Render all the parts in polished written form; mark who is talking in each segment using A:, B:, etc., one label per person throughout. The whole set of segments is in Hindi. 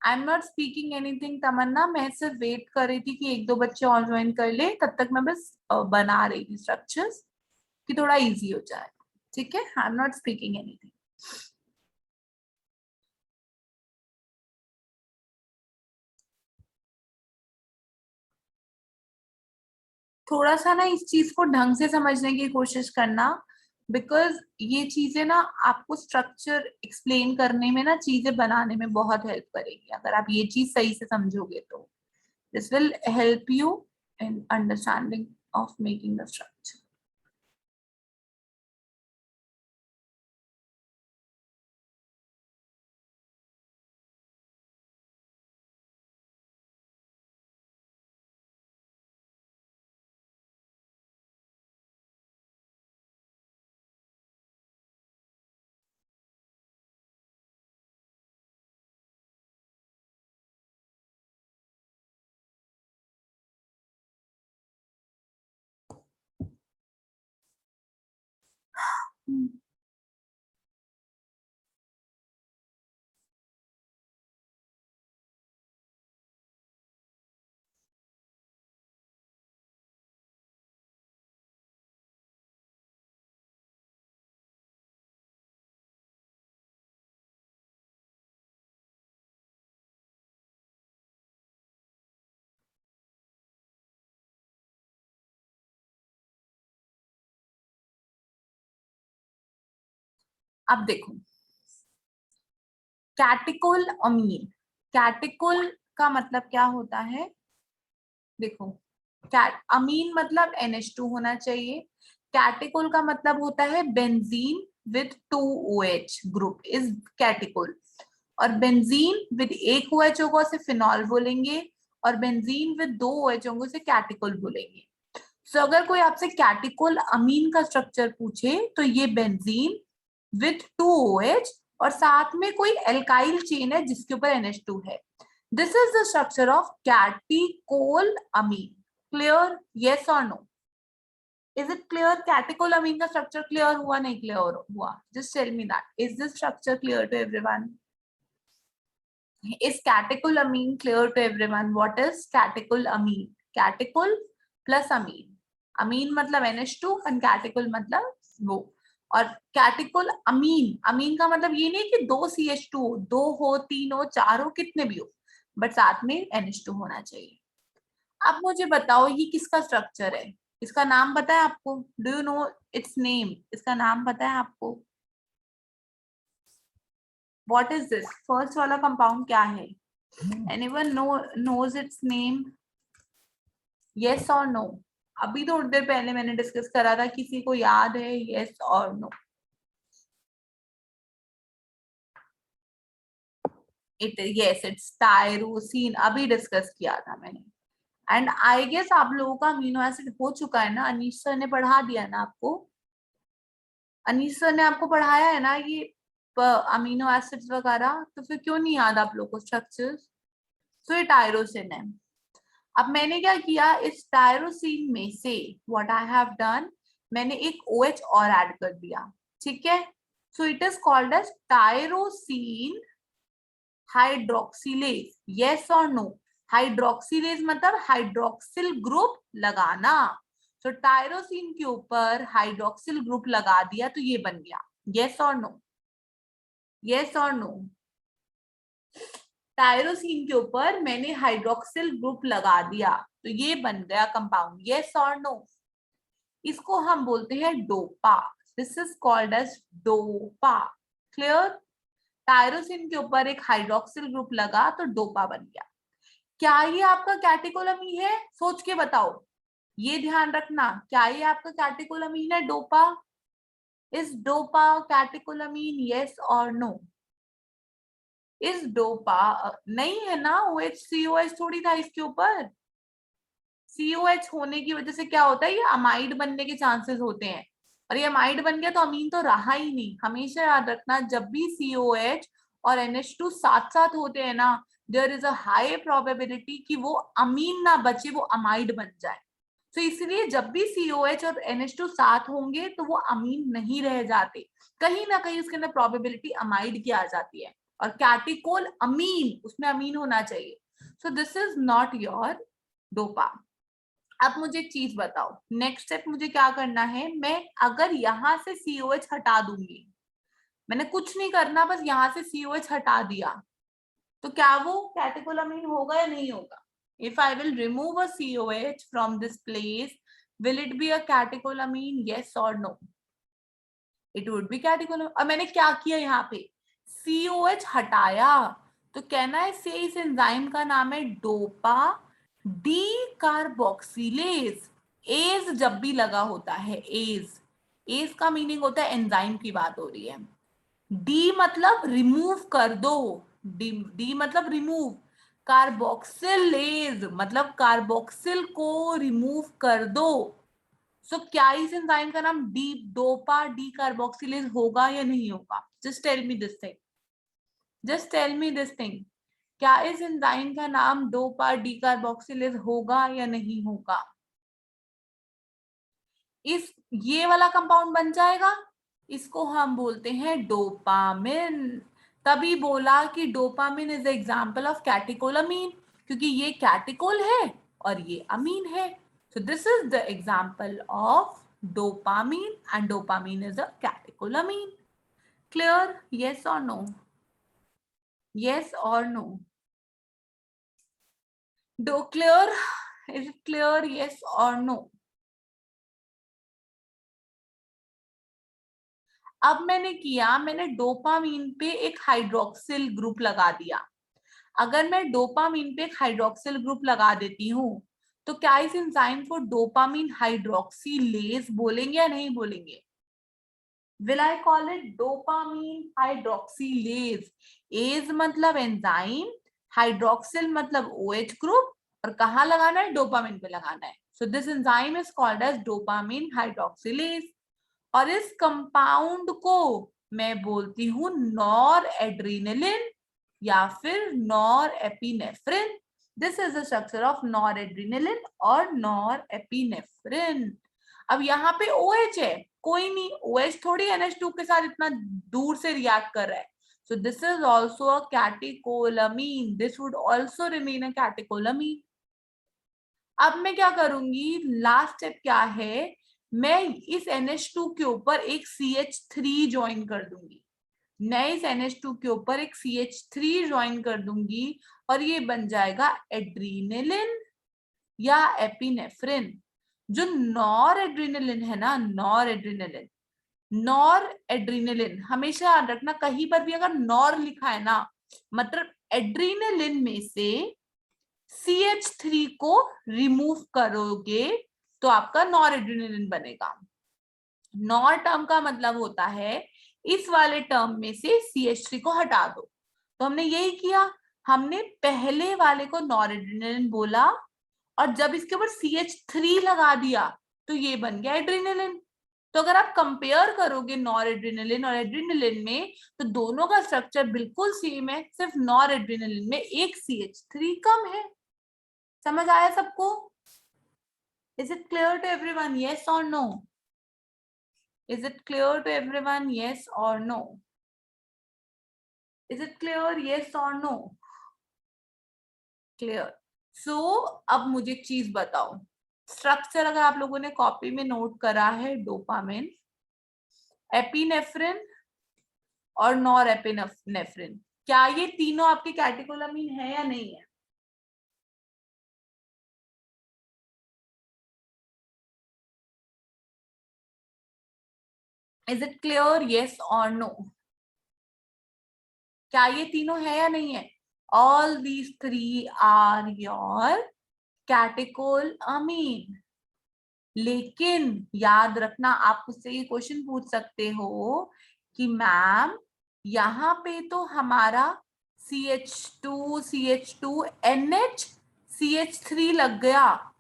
A: I am not speaking anything Tamanna, मैं सिर्फ वेट कर रही थी कि एक दो बच्चे और ज्वाइन कर ले, तब तक मैं बस बना रही थी स्ट्रक्चर्स कि थोड़ा इजी हो जाए। ठीक है, आई एम नॉट स्पीकिंग एनीथिंग। थोड़ा सा ना इस चीज को ढंग से समझने की कोशिश करना, बिकॉज ये चीजें ना आपको स्ट्रक्चर एक्सप्लेन करने में ना, चीजें बनाने में बहुत हेल्प करेगी। अगर आप ये चीज सही से समझोगे तो this will help you in understanding of making the structure. अब देखो, कैटिकोल अमीन, कैटिकोल का मतलब क्या होता है? देखो, कैट अमीन मतलब NH2 होना चाहिए। कैटिकोल का मतलब होता है benzene with 2 OH group is catechol, और बेंजीन विद एक OH होगा उसे फिनॉल बोलेंगे, और बेंजीन विद 2 OH होंगे उसे कैटिकोल बोलेंगे। सो अगर कोई आपसे कैटिकोल अमीन का स्ट्रक्चर पूछे तो ये बेंजीन विथ 2 OH और साथ में कोई एल्काइल चेन है जिसके ऊपर NH2 है। This is the structure of catechol amine. Clear? Yes और no? Is it clear? Catechol amine का स्ट्रक्चर क्लियर हुआ, नहीं क्लियर हुआ? Just tell me that, is this structure clear to everyone? Is catecholamine clear to everyone? What is catecholamine? Catechol plus amine. Amine मतलब NH2 और catechol मतलब वो। और कैटिकोल अमीन, अमीन का मतलब ये नहीं कि 2 CH2 दो हो, 3 हो, 4 हो, कितने भी हो, बट साथ में NH2 होना चाहिए। अब मुझे बताओ ये किसका स्ट्रक्चर है? इसका नाम पता है आपको? Do you know it's name? इसका नाम पता है आपको? What is this? फर्स्ट वाला कंपाउंड क्या है? Anyone knows its name? Yes or no? अभी थोड़ी देर पहले मैंने डिस्कस करा था, किसी को याद है? Yes or no? Yes, it's tyrosine, अभी डिस्कस किया था मैंने। एंड आई गेस आप लोगों का अमीनो एसिड हो चुका है ना, अनीश सर ने पढ़ा दिया ना आपको? अनीश सर ने आपको पढ़ाया है ना ये अमीनो एसिड्स वगैरह? तो फिर क्यों नहीं याद आप लोगों को स्ट्रक्चर्स? तो ये टायरोसिन है। अब मैंने क्या किया, इस टायरोसिन में से व्हाट आई हैव डन, मैंने एक OH और ऐड कर दिया। ठीक है, so it is called as tyrosine hydroxylase. Yes और नो? हाइड्रोक्सिलेज मतलब हाइड्रोक्सिल ग्रुप लगाना। तो टायरोसिन के ऊपर हाइड्रोक्सिल ग्रुप लगा दिया तो ये बन गया। यस और नो? यस और नो? टायरोसिन के ऊपर मैंने हाइड्रोक्सिल ग्रुप लगा दिया तो ये बन गया कंपाउंड। यस और नो? इसको हम बोलते हैं dopa. This is called as dopa. Clear? Tyrosine के ऊपर एक हाइड्रोक्सिल ग्रुप लगा तो डोपा बन गया। क्या ये आपका कैटेकोलामीन है? सोच के बताओ, ये ध्यान रखना, क्या ये आपका कैटेकोलामीन है dopa? Is dopa catecholamine? Yes और नो? इस डोपा नहीं है ना, OH COH थोड़ी था इसके ऊपर। COH होने की वजह से क्या होता है, ये अमाइड बनने के चांसेस होते हैं, और ये अमाइड बन गया तो अमीन तो रहा ही नहीं। हमेशा याद रखना, जब भी COH और NH2 साथ साथ होते हैं ना, there is a high probability कि वो अमीन ना बचे, वो अमाइड बन जाए। तो इसलिए जब भी COH और NH2 साथ होंगे तो वो अमीन नहीं रह जाते, कहीं ना कहीं उसके अंदर प्रोबेबिलिटी अमाइड की आ जाती है। और कैटिकोल अमीन, उसमें अमीन होना चाहिए, सो this is not your dopa. अब मुझे एक चीज बताओ, नेक्स्ट स्टेप मुझे क्या करना है, मैं अगर यहां से COH हटा दूंगी, मैंने कुछ नहीं करना, बस यहां से COH हटा दिया, तो क्या वो कैटेकोलामीन होगा या नहीं होगा? If I will remove a COH from this place, will it be a catecholamine? Yes or no? It would be catecholamine. और मैंने क्या किया यहाँ पे, COH हटाया, तो कहना है से इस एंजाइम का नाम है डोपा डी कार्बोक्सिलेज। एज जब भी लगा होता है, एज का मीनिंग होता है एंजाइम की बात हो रही है। डी मतलब रिमूव कर दो, डी मतलब रिमूव, कार्बोक्सिलेज मतलब कार्बोक्सिल को रिमूव कर दो। सो क्या इस एंजाइम का नाम डी डोपा डी कार्बोक्सिलेज होगा या नहीं होगा? Just tell me this thing, just tell me this thing, क्या इस एंजाइम का नाम डोपा डी कार्बोक्सिलेज होगा या नहीं होगा? इस ये वाला कंपाउंड बन जाएगा, इसको हम बोलते हैं डोपामिन। तभी बोला कि dopamine is example of catecholamine, क्योंकि ये कैटेकोल है और ये अमीन है। So this is the example of dopamine and dopamine is a catecholamine. Clear? yes or no? yes or no? clear? is it clear? yes or no? अब मैंने किया, मैंने डोपामीन पे एक हाइड्रोक्सिल ग्रुप लगा दिया। अगर मैं डोपामीन पे एक हाइड्रोक्सिल ग्रुप लगा देती हूँ, तो क्या इस एंजाइम को डोपामीन हाइड्रोक्सीलेज बोलेंगे या नहीं बोलेंगे? Will I call it dopamine hydroxylase? As मतलब एंजाइम, हाइड्रोक्सिल मतलब OH ग्रुप, और कहाँ लगाना है? डोपामीन पे लगाना है। So this enzyme is called as dopamine hydroxylase. और इस कंपाउंड को मैं बोलती हूँ नॉर एड्रीनलिन या फिर nor epinephrine. This is the structure of nor adrenaline और नॉर एपिनेफ्रिन। अब यहाँ पे OH है, कोई नहीं, OH थोड़ी NH2 के साथ इतना दूर से रिएक्ट कर रहा है। So this is also a catecholamine. This would also remain a catecholamine. अब मैं क्या करूंगी, लास्ट स्टेप क्या है, मैं इस NH2 के ऊपर एक CH3 ज्वाइन कर दूंगी। मैं इस NH2 के ऊपर एक CH3 ज्वाइन कर दूंगी और ये बन जाएगा एड्रीनलिन या एपिनेफ्रिन। जो नॉर एड्रीनलिन है ना, नॉर एड्रीनलिन, नॉर एड्रीनलिन हमेशा याद रखना, कहीं पर भी अगर नॉर लिखा है ना, मतलब एड्रीनलिन में से CH3 को रिमूव करोगे तो आपका नॉर एड्रीनलिन बनेगा। नॉर टर्म का मतलब होता है इस वाले टर्म में से CH3 को हटा दो। तो हमने यही किया, हमने पहले वाले को नॉर एड्रीनलिन बोला और जब इसके ऊपर CH3 लगा दिया तो ये बन गया एड्रीनलिन। तो अगर आप कंपेयर करोगे नॉर एड्रीनलिन और एड्रीनलिन में, तो दोनों का स्ट्रक्चर बिल्कुल सेम है, सिर्फ नॉर एड्रीनलिन में एक CH3 कम है। समझ आया सबको? Is it clear to everyone? yes or no? Is it clear to everyone? yes or no? Is it clear? yes or no? Clear. So अब मुझे एक चीज बताओ, स्ट्रक्चर अगर आप लोगों ने कॉपी में नोट करा है, डोपामिन, एपिनेफ्रिन और नॉर एपिनेफ्रिन, क्या ये तीनों आपके कैटेकोलामीन है या नहीं है? Is it clear? yes or no? क्या ये तीनों है या नहीं है? All these 3 are your catecholamine. लेकिन याद रखना, आप मुझसे ये क्वेश्चन पूछ सकते हो कि मैम यहाँ पे तो हमारा CH2 CH2 NH CH3 लग गया,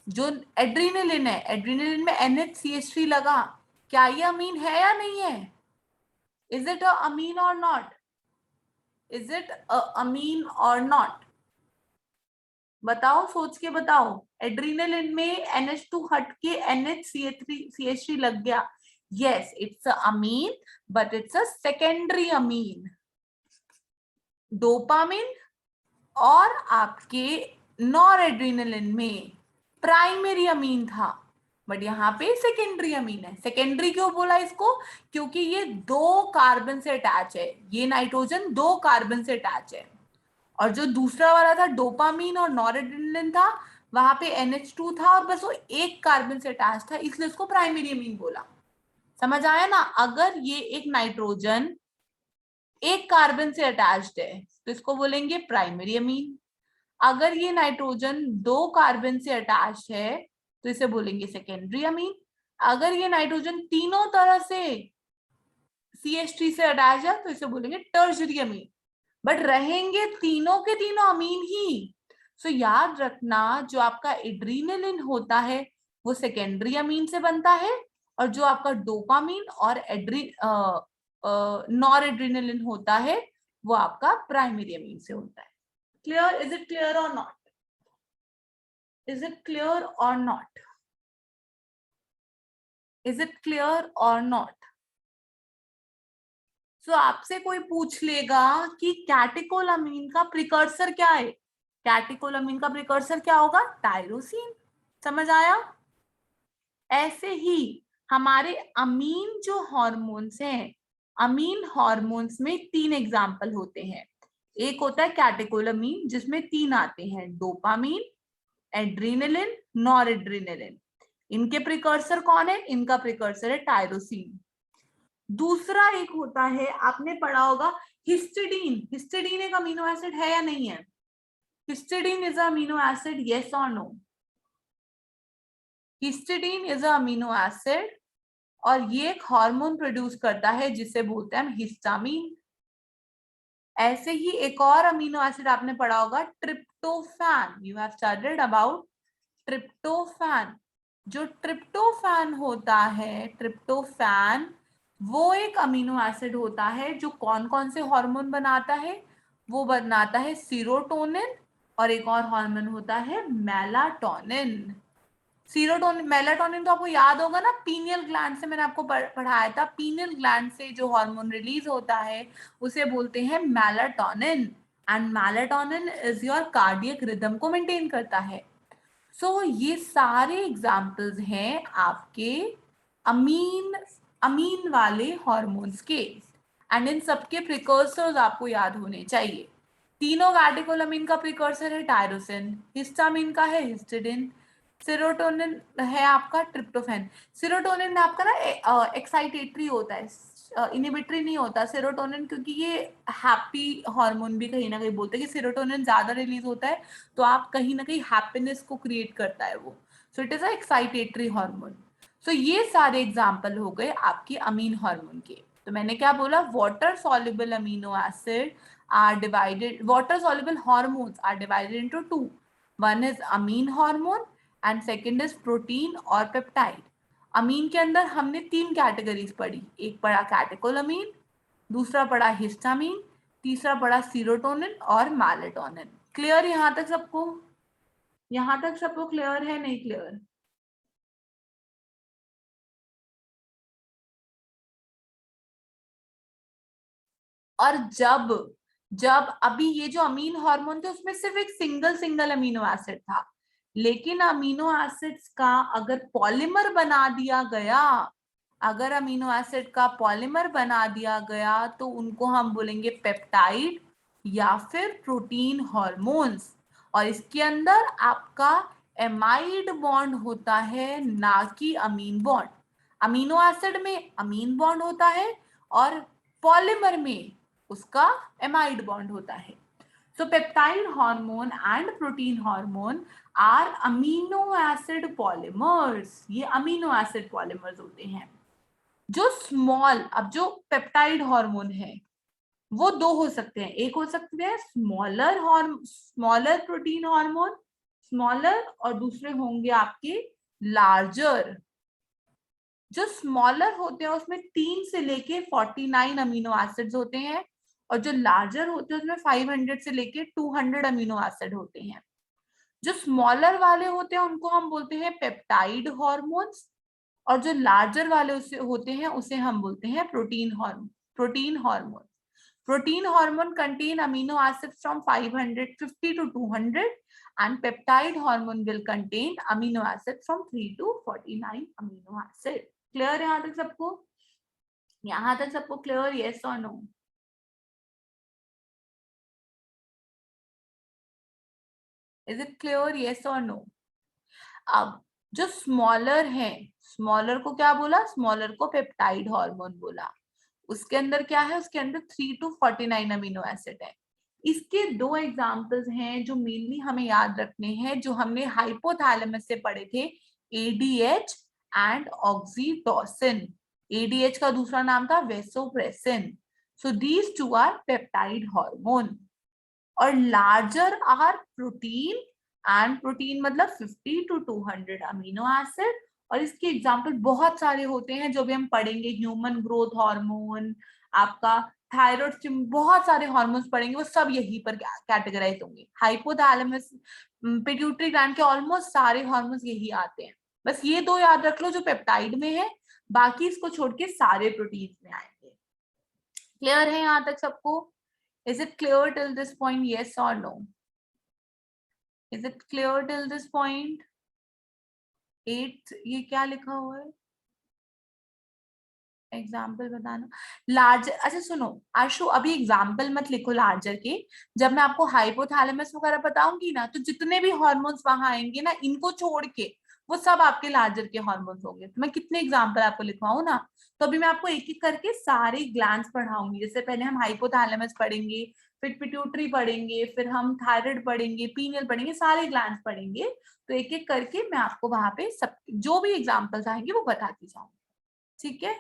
A: जो एड्रीनलिन है, एड्रीनलिन में NH CH3 लगा, क्या ये अमीन है या नहीं है? इज इट अ अमीन और नॉट? इज इट अ अमीन और नॉट? बताओ, सोच के बताओ। एड्रीनलिन में NH2 हट के NH CH3 लग गया, yes it's a amine but it's a secondary amine, dopamine और आपके नॉरएड्रेनालिन में प्राइमरी अमीन था, बट यहाँ पे सेकेंडरी अमीन है। सेकेंडरी क्यों बोला इसको? क्योंकि ये 2 कार्बन से अटैच है, ये नाइट्रोजन 2 कार्बन से अटैच है, और जो दूसरा वाला था डोपामीन और नॉरएड्रेनालिन था, वहां पे NH2 था और बस वो 1 कार्बन से अटैच था, इसलिए उसको प्राइमरी अमीन बोला। समझ आया ना? अगर ये एक नाइट्रोजन 1 कार्बन से अटैच्ड है तो इसको बोलेंगे प्राइमरी अमीन। अगर ये नाइट्रोजन 2 कार्बन से अटैच है तो इसे बोलेंगे सेकेंडरी अमीन। अगर ये नाइट्रोजन तीनों तरह से CH3 से अटैच है तो इसे बोलेंगे टर्शरी अमीन। बट रहेंगे तीनों के तीनों अमीन ही। सो याद रखना, जो आपका एड्रीनलिन होता है वो सेकेंडरी अमीन से बनता है, और जो आपका डोपामीन और नॉर एड्रीनलिन होता है वो आपका प्राइमरी अमीन से होता है। क्लियर? इज इट क्लियर और not? Is it clear or not? Is it clear or not? So आपसे कोई पूछ लेगा कि कैटेकोलामीन का प्रिकर्सर क्या है? कैटेकोलामीन का प्रिकर्सर क्या होगा? टायरोसिन। समझ आया? ऐसे ही हमारे अमीन जो हॉर्मोन्स हैं, अमीन हॉर्मोन्स में 3 एग्जाम्पल होते हैं। एक होता है कैटेकोलामीन जिसमें 3 आते हैं, डोपामीन, एड्रीनलिन, नॉरएड्रेनालिन। इनके प्रिकर्सर कौन है? इनका प्रिकर्सर है टायरोसिन। दूसरा एक होता है, आपने पढ़ा होगा हिस्टिडीन। हिस्टिडीन एक अमीनो एसिड है या नहीं है? Histidine is amino acid, yes और no? Histidine is amino acid और ये एक हार्मोन प्रोड्यूस करता है जिसे बोलते हैं हम हिस्टामिन। ऐसे ही एक और अमीनो एसिड आपने पढ़ा होगा, tryptophan. You have studied about tryptophan. जो ट्रिप्टोफैन होता है, ट्रिप्टोफैन वो एक अमीनो एसिड होता है जो कौन कौन से हार्मोन बनाता है? वो बनाता है सीरोटोनिन, और एक और हार्मोन होता है मेलाटोनिन। सीरोटोनिन, मेलाटोनिन तो आपको याद होगा ना, पीनियल ग्लैंड से मैंने आपको पढ़ाया था। पीनियल ग्लैंड से जो हार्मोन रिलीज होता है उसे बोलते हैं melatonin, and melatonin is your cardiac rhythm को मेंटेन करता है। सो ये सारे एग्जाम्पल्स हैं आपके अमीन अमीन वाले हॉर्मोन्स के, एंड इन सबके प्रिकर्सर्स आपको याद होने चाहिए। तीनों कैटेकोलामीन का प्रिकर्सर है टायरोसिन, हिस्टामिन का है हिस्टिडिन, सेरोटोनिन है आपका ट्रिप्टोफैन। सेरोटोनिन आपका ना एक्साइटेटरी होता है, इनिबिटरी नहीं होता सेरोटोनिन, क्योंकि ये हैप्पी हार्मोन भी कहीं ना कहीं बोलते हैं कि सेरोटोनिन ज्यादा रिलीज होता है तो आप कहीं ना कहीं हैप्पीनेस को क्रिएट करता है वो। So it is a excitatory hormone. So ये सारे एग्जाम्पल हो गए आपके अमीन हार्मोन के। तो मैंने क्या बोला? Water soluble amino acid are divided, water soluble hormones are divided into 2। One is amine hormone and second is protein और पेप्टाइड। अमीन के अंदर हमने 3 कैटेगरीज पढ़ी, एक पढ़ा कैटेकोलामीन, दूसरा पढ़ा हिस्टामीन, तीसरा पढ़ा सीरोटोनिन और मेलाटोनिन। क्लियर यहां तक सबको? यहां तक सबको क्लियर है नहीं क्लियर? और जब जब अभी ये जो अमीन हार्मोन थे उसमें सिर्फ एक सिंगल सिंगल अमीनो एसिड था, लेकिन अमीनो एसिड्स का अगर पॉलीमर बना दिया गया, अगर अमीनो एसिड का पॉलीमर बना दिया गया तो उनको हम बोलेंगे पेप्टाइड या फिर प्रोटीन हार्मोन्स। और इसके अंदर आपका एमाइड बॉन्ड होता है, ना कि अमीन बॉन्ड। अमीनो एसिड में अमीन बॉन्ड होता है और पॉलीमर में उसका एमाइड बॉन्ड होता है। So peptide hormone and protein hormone are amino acid polymers. ये अमीनो एसिड पॉलीमर्स होते हैं जो स्मॉल, अब जो पेप्टाइड हार्मोन है वो 2 हो सकते हैं, एक हो सकते हैं स्मॉलर प्रोटीन हार्मोन, स्मॉलर, और दूसरे होंगे आपके लार्जर। जो स्मॉलर होते हैं उसमें 3 से लेके 49 अमीनो एसिड्स होते हैं, और जो लार्जर होते हैं उसमें 500 से लेके 200 अमीनो एसिड होते हैं। जो स्मॉलर वाले होते हैं उनको हम बोलते हैं पेप्टाइड हार्मोन्स, और जो लार्जर वाले उसे होते हैं उसे हम बोलते हैं protein hormone. Protein hormone contain amino acids from 550 to 200 and peptide hormone will contain amino acids from 3 to 49 amino acid. Clear है यहाँ तक सबको? यहाँ तक सबको clear? Yes or no? Is it clear? Yes or no? अब जो स्मॉलर है, स्मॉलर को क्या बोला? स्मॉलर को पेप्टाइड हार्मोन बोला. उसके अंदर क्या है? उसके अंदर 3 to 49 अमीनो एसिड है. इसके दो एग्जांपल्स हैं जो मेनली हमें याद रखने हैं, जो हमने हाइपोथैलेमस से पढ़े थे, एडीएच एंड ऑक्सीटोसिन. एडीएच का दूसरा नाम था vasopressin. So these two are peptide hormone. और larger are protein, and protein मतलब 50 to 200 अमीनो एसिड. और इसके एग्जाम्पल बहुत सारे होते हैं जो भी हम पढ़ेंगे. ह्यूमन ग्रोथ हार्मोन, आपका थायराइड, बहुत सारे हार्मोन्स पढ़ेंगे, वो सब यहीं पर कैटेगराइज होंगे. हाइपोथैलेमस, पिट्यूटरी ग्लैंड के ऑलमोस्ट सारे हार्मोन्स यही आते हैं. बस ये दो याद रख लो जो पेप्टाइड में है, बाकी इसको छोड़ के सारे प्रोटीन्स में आएंगे. क्लियर है यहाँ तक सबको? Is it clear till this point? Yes or no? Is it clear till this point? 8 ये क्या लिखा हुआ है? एग्जाम्पल बताना. लार्जर, अच्छा सुनो आशु, अभी एग्जाम्पल मत लिखो लार्जर के. जब मैं आपको हाइपोथैलेमस वगैरह बताऊंगी ना, तो जितने भी हॉर्मोन्स वहां आएंगे ना, इनको छोड़ के वो सब आपके लार्जर के हॉर्मोन्स होंगे. तो मैं कितने एग्जाम्पल आपको लिखवाऊं ना, तो अभी मैं आपको एक एक करके सारे ग्लैंड्स पढ़ाऊंगी. जैसे पहले हम हाइपोथैलेमस पढ़ेंगे, फिर पिट्यूटरी पढ़ेंगे, फिर हम थायराइड पढ़ेंगे, पीनियल पढ़ेंगे, सारे ग्लैंड्स पढ़ेंगे. तो एक एक करके मैं आपको वहां पे सब जो भी एग्जाम्पल्स आएंगे वो बताती जाऊंगी. ठीक है?